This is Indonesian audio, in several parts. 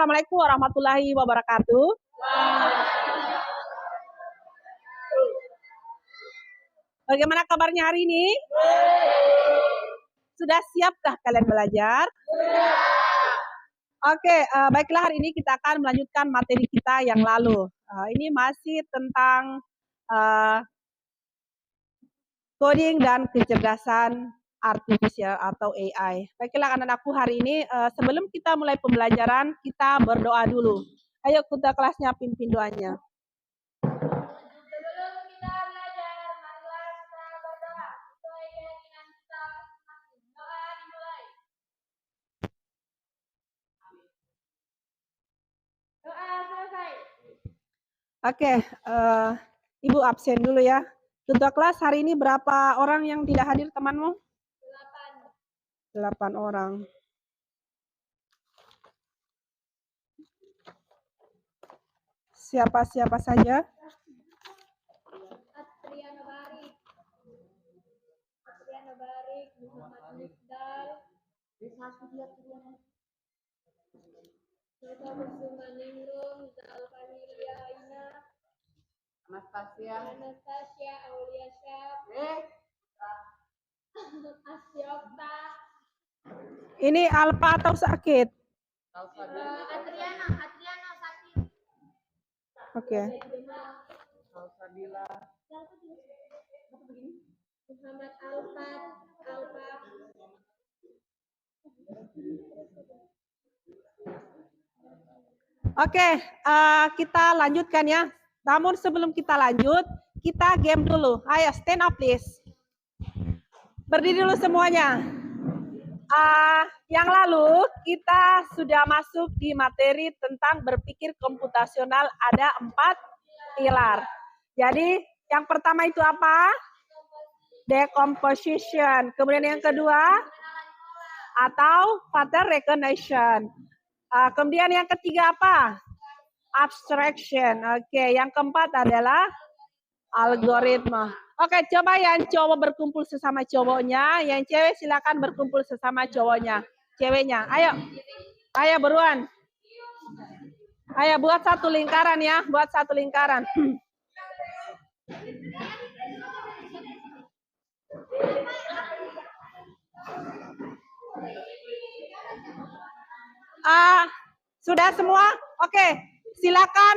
Assalamualaikum warahmatullahi wabarakatuh. Bagaimana kabarnya hari ini? Sudah siapkah kalian belajar? Oke, baiklah hari ini kita akan melanjutkan materi kita yang lalu. Ini masih tentang coding dan kecerdasan artifisial atau AI. Baiklah anak-anakku, hari ini sebelum kita mulai pembelajaran, kita berdoa dulu. Ayo kita kelasnya pimpin doanya. Sebelum kita belajar, marilah kita berdoa. Sesuai keyakinan kita masing-masing. Doa dimulai. Doa selesai. Oke, Ibu absen dulu ya. Ketua kelas, hari ini berapa orang yang tidak hadir temanmu? 8 orang. Siapa-siapa saja? Adriana Barik, Muhammad Misdal, Nova Kusuma Ningrum, Zalfanilia Aina, Anastasia Aulia Syaf, Asyokta, Ini Alfa atau sakit? Adriana sakit. Oke. Muhammad Alfa. Oke, kita lanjutkan ya. Namun sebelum kita lanjut, kita game dulu. Ayo, stand up please. Berdiri dulu semuanya. Yang lalu kita sudah masuk di materi tentang berpikir komputasional, ada 4 pilar. Jadi yang pertama itu apa? Decomposition. Kemudian yang kedua atau pattern recognition. Kemudian yang ketiga apa? Abstraction. Oke, yang keempat adalah algoritma. Oke, coba yang cowok berkumpul sesama cowoknya, yang cewek silakan berkumpul sesama ceweknya. Ayo beruan. Ayo buat satu lingkaran ya, buat satu lingkaran. Sudah semua? Oke, silakan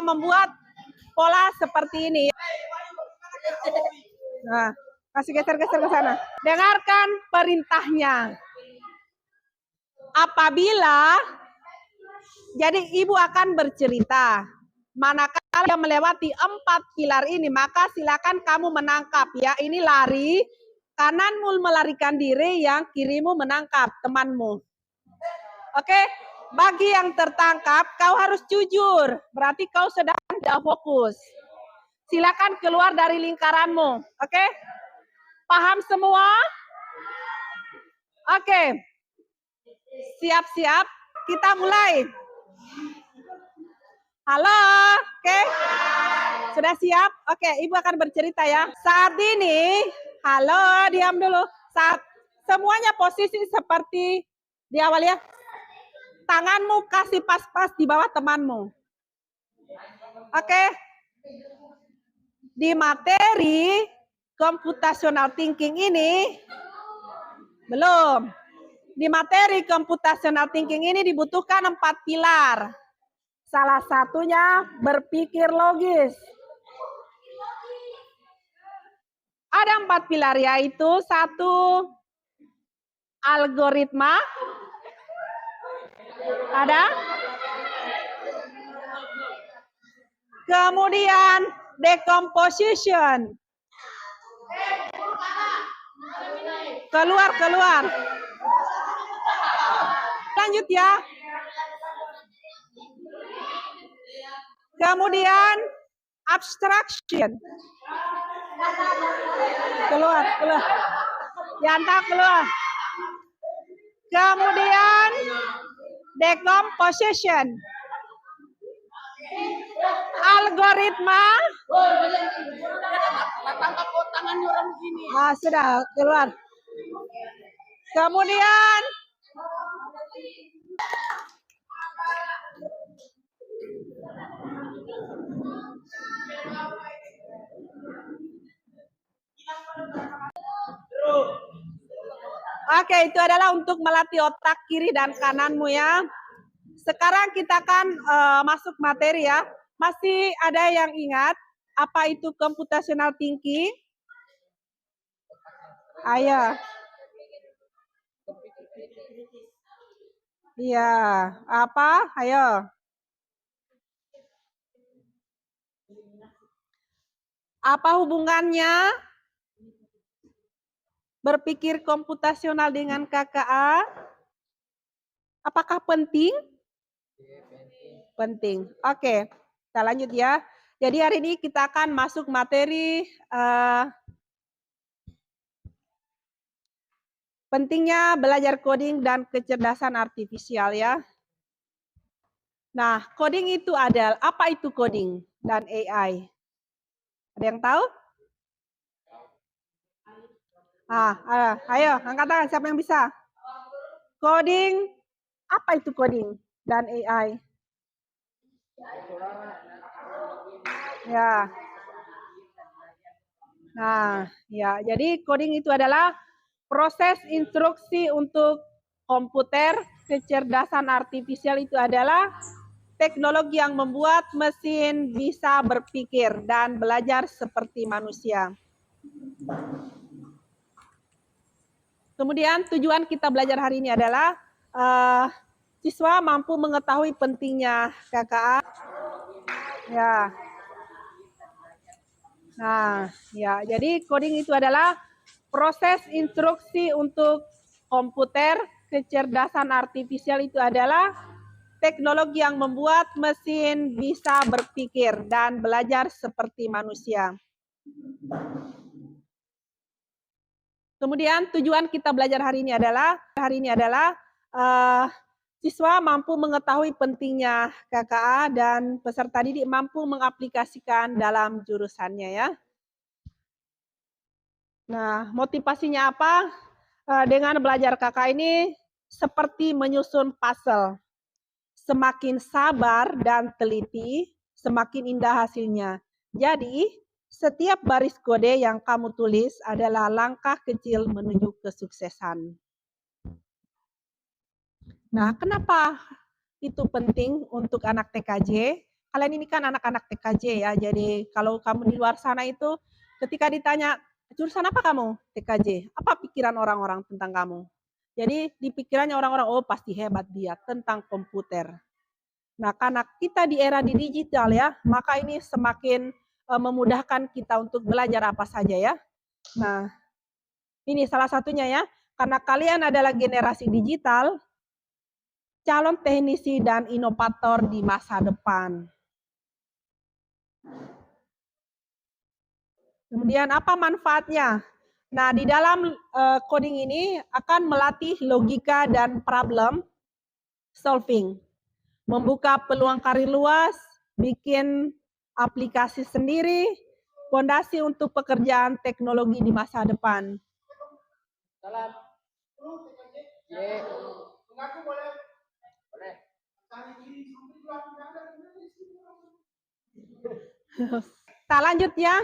membuat pola seperti ini. Nah, kasih geser-geser ke sana. Dengarkan perintahnya. Apabila, jadi ibu akan bercerita. Manakala yang melewati 4 pilar ini, maka silakan kamu menangkap ya. Ini lari, kananmu melarikan diri, yang kirimu menangkap temanmu. Oke, bagi yang tertangkap, kau harus jujur. Berarti kau sedang tidak fokus. Silakan keluar dari lingkaranmu. Oke? Paham semua? Oke. Siap-siap. Kita mulai. Halo. Oke. Sudah siap? Oke, ibu akan bercerita ya. Saat ini, halo, diam dulu. Saat semuanya posisi seperti di awal ya. Tanganmu kasih pas-pas di bawah temanmu. Oke? Di materi computational thinking ini, belum. Di materi computational thinking ini dibutuhkan 4 pilar. Salah satunya berpikir logis. Ada 4 pilar, yaitu 1, algoritma. Ada? Kemudian decomposition. Keluar. Lanjut ya. Kemudian abstraction. Keluar. Yanta keluar. Kemudian decomposition. Algoritma. Sudah keluar. Kemudian Oke, itu adalah untuk melatih otak kiri dan kananmu ya. Sekarang kita akan masuk materi ya. Masih ada yang ingat apa itu computational thinking? Ayo. Iya, apa? Ayo. Apa hubungannya berpikir komputasional dengan KKA? Apakah penting? Penting. Oke, kita lanjut ya. Jadi hari ini kita akan masuk materi pentingnya belajar coding dan kecerdasan artifisial ya. Nah, coding itu adalah, apa itu coding dan AI? Ada yang tahu? Ayo, angkat tangan siapa yang bisa. Coding, apa itu coding dan AI? Ya. Nah, ya, jadi coding itu adalah proses instruksi untuk komputer. Kecerdasan artifisial itu adalah teknologi yang membuat mesin bisa berpikir dan belajar seperti manusia. Kemudian tujuan kita belajar hari ini adalah siswa mampu mengetahui pentingnya KKA. Ya. Nah, ya, jadi coding itu adalah proses instruksi untuk komputer. Kecerdasan artifisial itu adalah teknologi yang membuat mesin bisa berpikir dan belajar seperti manusia. Kemudian tujuan kita belajar hari ini adalah siswa mampu mengetahui pentingnya KKA dan peserta didik mampu mengaplikasikan dalam jurusannya ya. Nah, motivasinya apa? Dengan belajar KKA ini seperti menyusun puzzle. Semakin sabar dan teliti, semakin indah hasilnya. Jadi, setiap baris kode yang kamu tulis adalah langkah kecil menuju kesuksesan. Nah, kenapa itu penting untuk anak TKJ? Kalian ini kan anak-anak TKJ ya, jadi kalau kamu di luar sana itu ketika ditanya, jurusan apa kamu? TKJ. Apa pikiran orang-orang tentang kamu? Jadi di pikirannya orang-orang, oh pasti hebat dia tentang komputer. Nah, karena kita di era di digital ya, maka ini semakin memudahkan kita untuk belajar apa saja ya. Nah, ini salah satunya ya, karena kalian adalah generasi digital, calon teknisi dan inovator di masa depan. Kemudian apa manfaatnya? Nah, di dalam coding ini akan melatih logika dan problem solving, membuka peluang karir luas, bikin aplikasi sendiri, fondasi untuk pekerjaan teknologi di masa depan. Salam. Kita lanjut ya.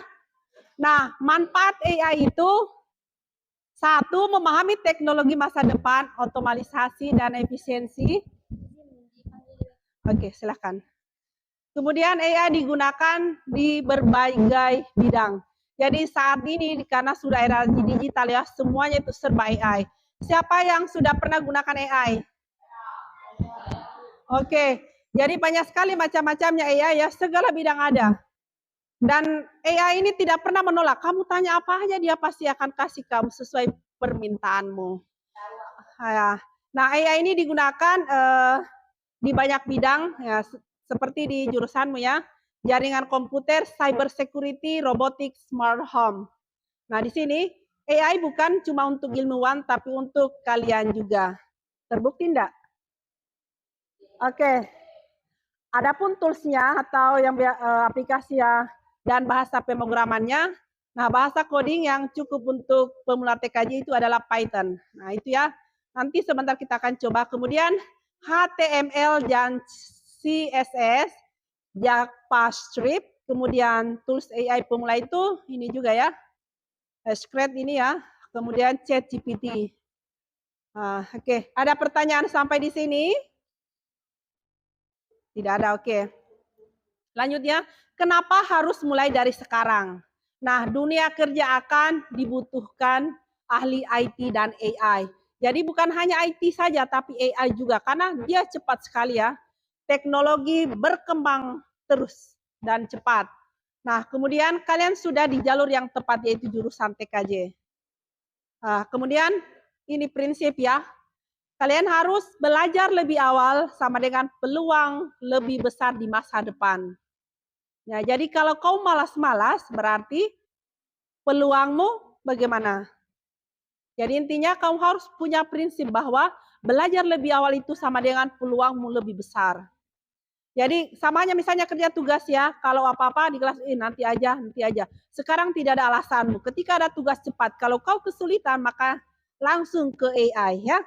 Nah, manfaat AI itu satu, memahami teknologi masa depan, otomatisasi dan efisiensi. Oke, silakan. Kemudian AI digunakan di berbagai bidang. Jadi saat ini karena sudah era digital ya, semuanya itu serba AI. Siapa yang sudah pernah gunakan AI? Oke, jadi banyak sekali macam-macamnya AI ya, segala bidang ada. Dan AI ini tidak pernah menolak. Kamu tanya apa aja dia pasti akan kasih kamu sesuai permintaanmu. Nah, AI ini digunakan di banyak bidang ya, seperti di jurusanmu ya. Jaringan komputer, cyber security, robotics, smart home. Nah, di sini AI bukan cuma untuk ilmuwan tapi untuk kalian juga. Terbukti enggak? Oke. Adapun toolsnya atau yang aplikasi ya dan bahasa pemrogramannya. Nah, bahasa coding yang cukup untuk pemula TKJ itu adalah Python. Nah, itu ya. Nanti sebentar kita akan coba. Kemudian HTML dan CSS, JavaScript, kemudian tools AI pemula itu ini juga ya. Scratch ini ya. Kemudian ChatGPT. Oke. Ada pertanyaan sampai di sini? Tidak ada, oke. Lanjutnya, kenapa harus mulai dari sekarang? Nah, dunia kerja akan dibutuhkan ahli IT dan AI. Jadi bukan hanya IT saja, tapi AI juga. Karena dia cepat sekali ya. Teknologi berkembang terus dan cepat. Nah, kemudian kalian sudah di jalur yang tepat, yaitu jurusan TKJ. Kemudian ini prinsip ya. Kalian harus belajar lebih awal sama dengan peluang lebih besar di masa depan. Ya, jadi kalau kau malas-malas berarti peluangmu bagaimana? Jadi intinya kau harus punya prinsip bahwa belajar lebih awal itu sama dengan peluangmu lebih besar. Jadi samanya misalnya kerja tugas ya, kalau apa-apa di kelas nanti aja, nanti aja. Sekarang tidak ada alasanmu. Ketika ada tugas cepat, kalau kau kesulitan maka langsung ke AI ya.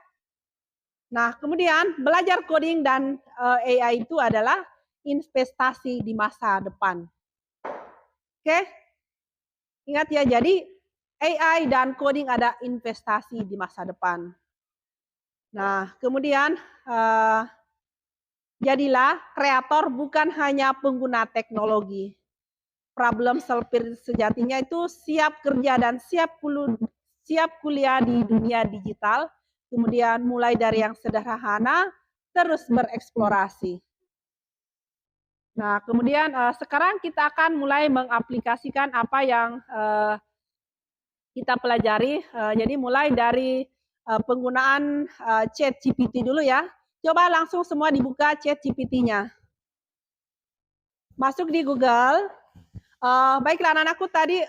Nah, kemudian belajar coding dan AI itu adalah investasi di masa depan. Oke? Ingat ya, jadi AI dan coding ada investasi di masa depan. Nah, kemudian jadilah kreator bukan hanya pengguna teknologi. Problem solver sejatinya itu siap kerja dan siap kuliah di dunia digital. Kemudian mulai dari yang sederhana, terus bereksplorasi. Nah, kemudian sekarang kita akan mulai mengaplikasikan apa yang kita pelajari. Jadi mulai dari penggunaan chat GPT dulu ya. Coba langsung semua dibuka chat GPT-nya. Masuk di Google. Baiklah anak-anakku tadi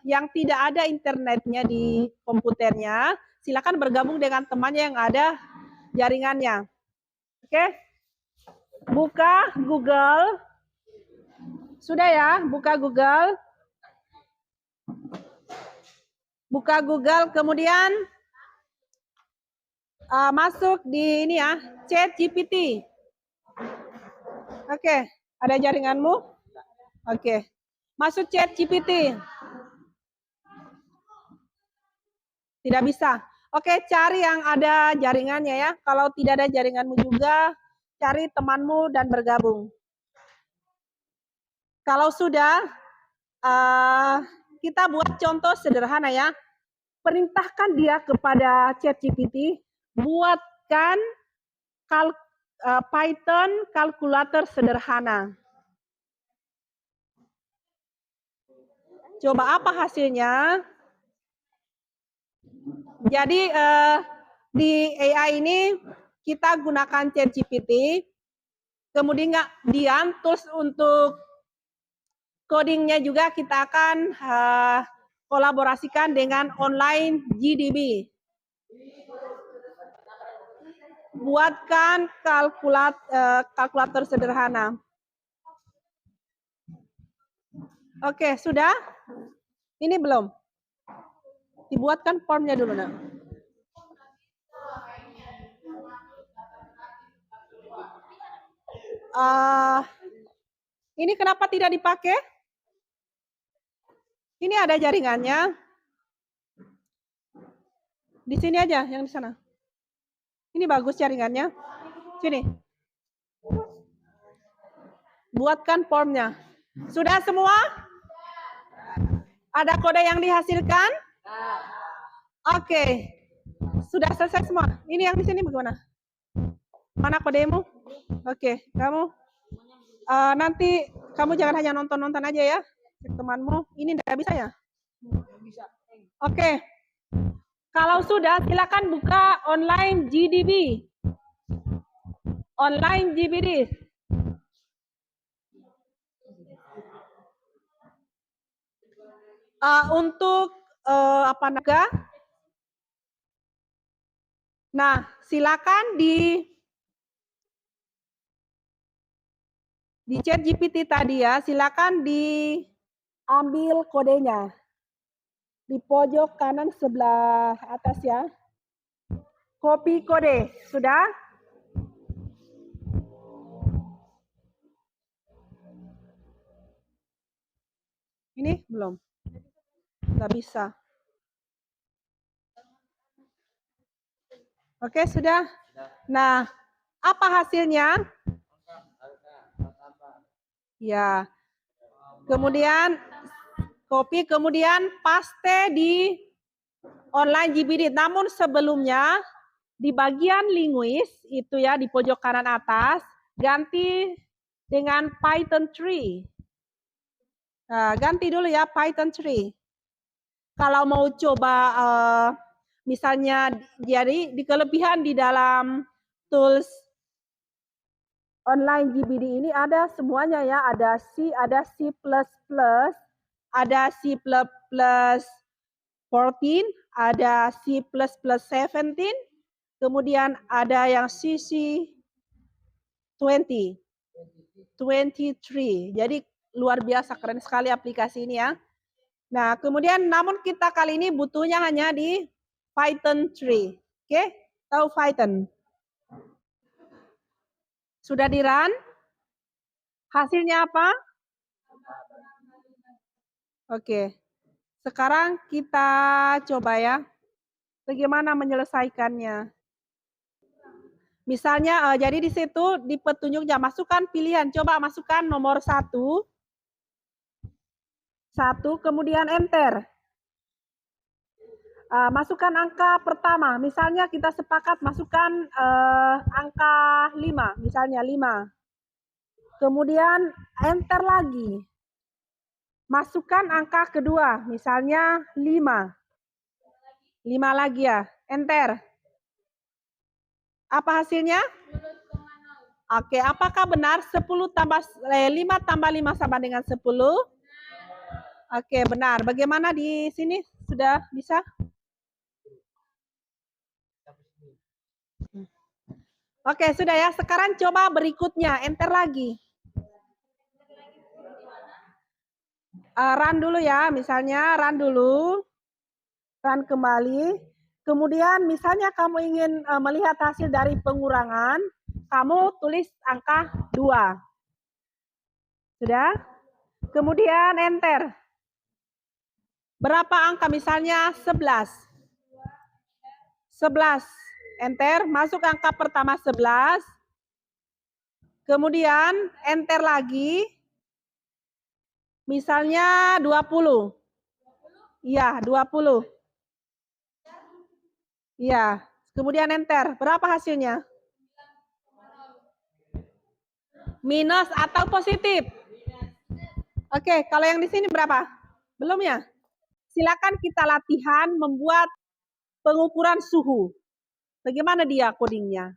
yang tidak ada internetnya di komputernya, silakan bergabung dengan temannya yang ada jaringannya. Oke? Buka Google. Sudah ya, buka Google. Buka Google, kemudian masuk di ini ya, chat GPT. Oke, ada jaringanmu? Oke, masuk chat GPT. Tidak bisa. Oke, cari yang ada jaringannya ya. Kalau tidak ada jaringanmu juga, cari temanmu dan bergabung. Kalau sudah, kita buat contoh sederhana ya. Perintahkan dia kepada chat GPT, buatkan Python kalkulator sederhana. Coba apa hasilnya? Jadi di AI ini kita gunakan ChatGPT, kemudian tools untuk codingnya juga kita akan kolaborasikan dengan online GDB. Buatkan kalkulator sederhana. Oke, sudah? Ini belum? Dibuatkan formnya dulu, nak. Ini kenapa tidak dipakai? Ini ada jaringannya. Di sini aja, yang di sana. Ini bagus jaringannya. Sini. Buatkan formnya. Sudah semua? Ada kode yang dihasilkan? Oke. Sudah selesai semua. Ini yang di sini bagaimana? Mana kodemu? Oke, kamu nanti kamu jangan hanya nonton-nonton aja ya. Temanmu, ini tidak bisa ya? Bisa. Oke. Kalau sudah, silakan buka online GDB. Online GDB. Untuk apa naga? Nah, silakan di chat GPT tadi ya, silakan diambil kodenya di pojok kanan sebelah atas ya. Copy kode, sudah? Ini belum? Nggak bisa. Oke, sudah. Nah, apa hasilnya? Ya. Kemudian copy, kemudian paste di online GBD. Namun sebelumnya di bagian linguis itu ya di pojok kanan atas ganti dengan Python 3. Nah, ganti dulu ya Python 3. Kalau mau coba misalnya jadi di kelebihan di dalam tools online GBD ini ada semuanya ya, ada C, ada C++, ada C++ 14, ada C++ 17, kemudian ada yang CC 20, 23. Jadi luar biasa, keren sekali aplikasi ini ya. Nah, kemudian namun kita kali ini butuhnya hanya di Python 3. Oke, tahu Python? Sudah di run? Hasilnya apa? Oke. Sekarang kita coba ya. Bagaimana menyelesaikannya? Misalnya, jadi di situ di petunjuknya masukkan pilihan. Coba masukkan nomor 1. 1, kemudian enter. Masukkan angka pertama, misalnya kita sepakat masukkan angka 5, misalnya 5. Kemudian enter lagi. Masukkan angka kedua, misalnya 5. 5 lagi ya, enter. Apa hasilnya? Oke, apakah benar 5 tambah 5 sama dengan 10? Oke, benar. Bagaimana di sini? Sudah bisa? Oke, sudah ya. Sekarang coba berikutnya, enter lagi. Run dulu ya, misalnya run dulu. Run kembali. Kemudian misalnya kamu ingin melihat hasil dari pengurangan, kamu tulis angka 2. Sudah? Kemudian enter. Berapa angka? Misalnya 11. 11. Enter, masuk angka pertama 11. Kemudian enter lagi. Misalnya 20. Iya, 20. Iya. Kemudian enter. Berapa hasilnya? Minus atau positif? Oke, kalau yang di sini berapa? Belum ya? Silakan kita latihan membuat pengukuran suhu. Bagaimana dia codingnya?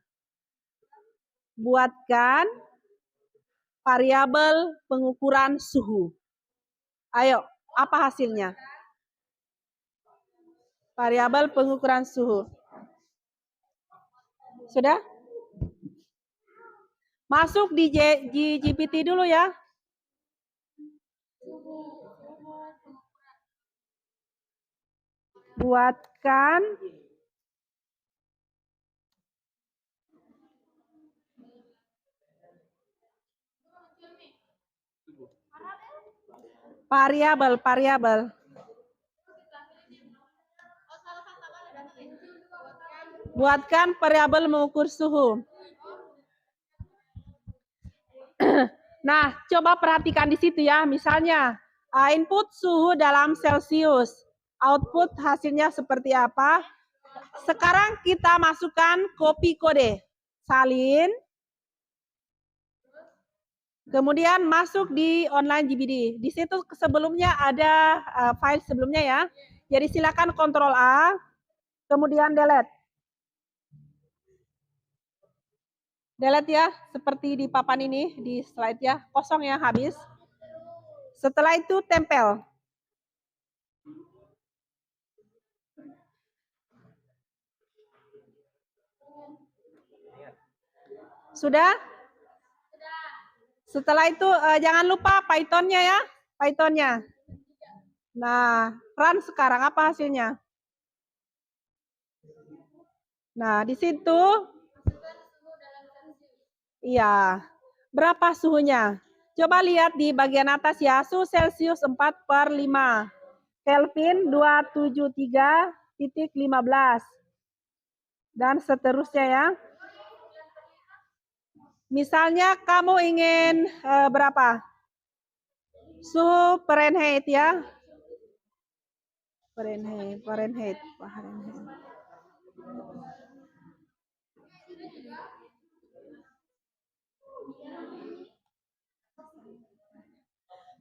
Buatkan variabel pengukuran suhu. Ayo, apa hasilnya? Variabel pengukuran suhu. Sudah? Masuk di GPT dulu ya. Buatkan variabel. Buatkan variabel mengukur suhu. Nah, coba perhatikan di situ ya. Misalnya, input suhu dalam Celsius. Output hasilnya seperti apa? Sekarang kita masukkan copy kode. Salin. Kemudian masuk di online GBD. Di situ sebelumnya ada file sebelumnya ya. Jadi silakan Ctrl A, kemudian delete. Delete ya, seperti di papan ini, di slide ya, kosong ya, habis. Setelah itu tempel. Sudah? Setelah itu jangan lupa Python-nya ya, Python-nya. Nah, run sekarang apa hasilnya? Nah, di situ, iya, berapa suhunya? Coba lihat di bagian atas ya, suhu Celsius 4/5. Kelvin 273.15. dan seterusnya ya. Misalnya kamu ingin berapa? Suhu Fahrenheit ya. Fahrenheit.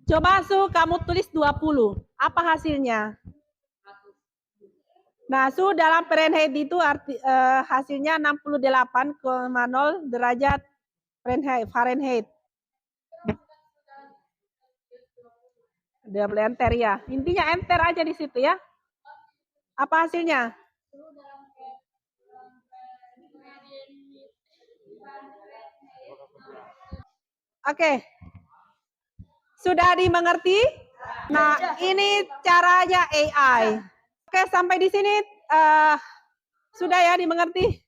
Coba suhu kamu tulis 20. Apa hasilnya? Nah, suhu dalam Fahrenheit itu hasilnya 68,0 derajat Fahrenheit. Double enter ya. Intinya enter aja di situ ya. Apa hasilnya? Oke. Sudah dimengerti? Nah, ini caranya AI. Oke, sampai di sini sudah ya dimengerti?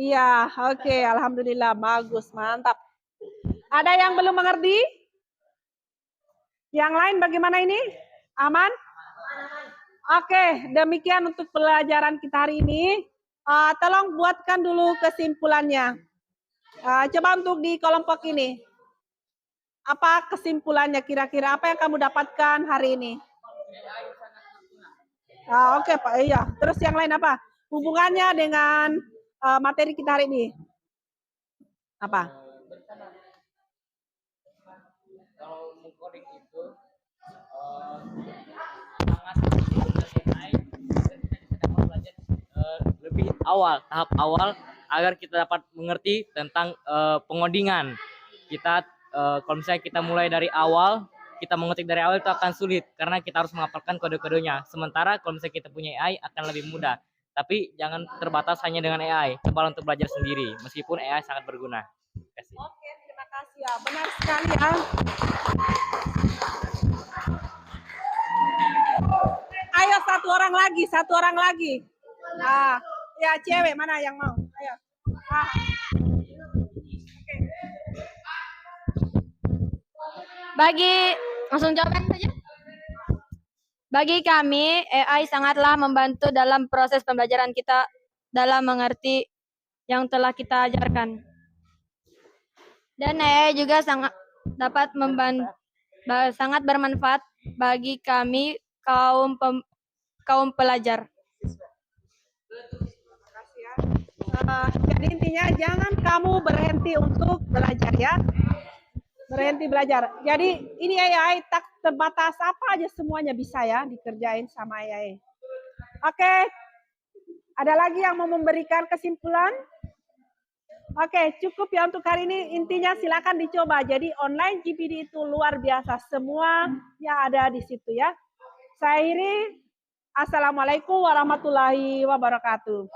Iya, oke, alhamdulillah, bagus, mantap. Ada yang belum mengerti? Yang lain bagaimana ini? Aman? Oke, demikian untuk pelajaran kita hari ini. Tolong buatkan dulu kesimpulannya. Coba untuk di kelompok ini. Apa kesimpulannya kira-kira? Apa yang kamu dapatkan hari ini? Oke, Pak. Iya. Terus yang lain apa? Hubungannya dengan materi kita hari ini. Apa? Kalau mengcoding itu dapat belajar lebih awal, tahap awal agar kita dapat mengerti tentang pengodingan. Kita kalau misalnya kita mulai dari awal, kita mengetik dari awal itu akan sulit karena kita harus menghafalkan kode-kodenya. Sementara kalau misalnya kita punya AI akan lebih mudah. Tapi jangan terbatas hanya dengan AI. Coba untuk belajar sendiri, meskipun AI sangat berguna. Terima kasih. Oke, terima kasih ya. Benar sekali ya. Ayo satu orang lagi. Ya cewek mana yang mau? Ayo. Langsung jawabkan saja. Bagi kami, AI sangatlah membantu dalam proses pembelajaran kita dalam mengerti yang telah kita ajarkan. Dan AI juga sangat bermanfaat bagi kami kaum pelajar. Jadi intinya jangan kamu berhenti untuk belajar ya. Berhenti belajar. Jadi ini AI tak terbatas, apa aja semuanya bisa ya dikerjain sama AI. Oke. Ada lagi yang mau memberikan kesimpulan? Oke, cukup ya untuk hari ini. Intinya silakan dicoba. Jadi online GPD itu luar biasa. Semua yang ada di situ ya. Saya akhiri. Assalamualaikum warahmatullahi wabarakatuh.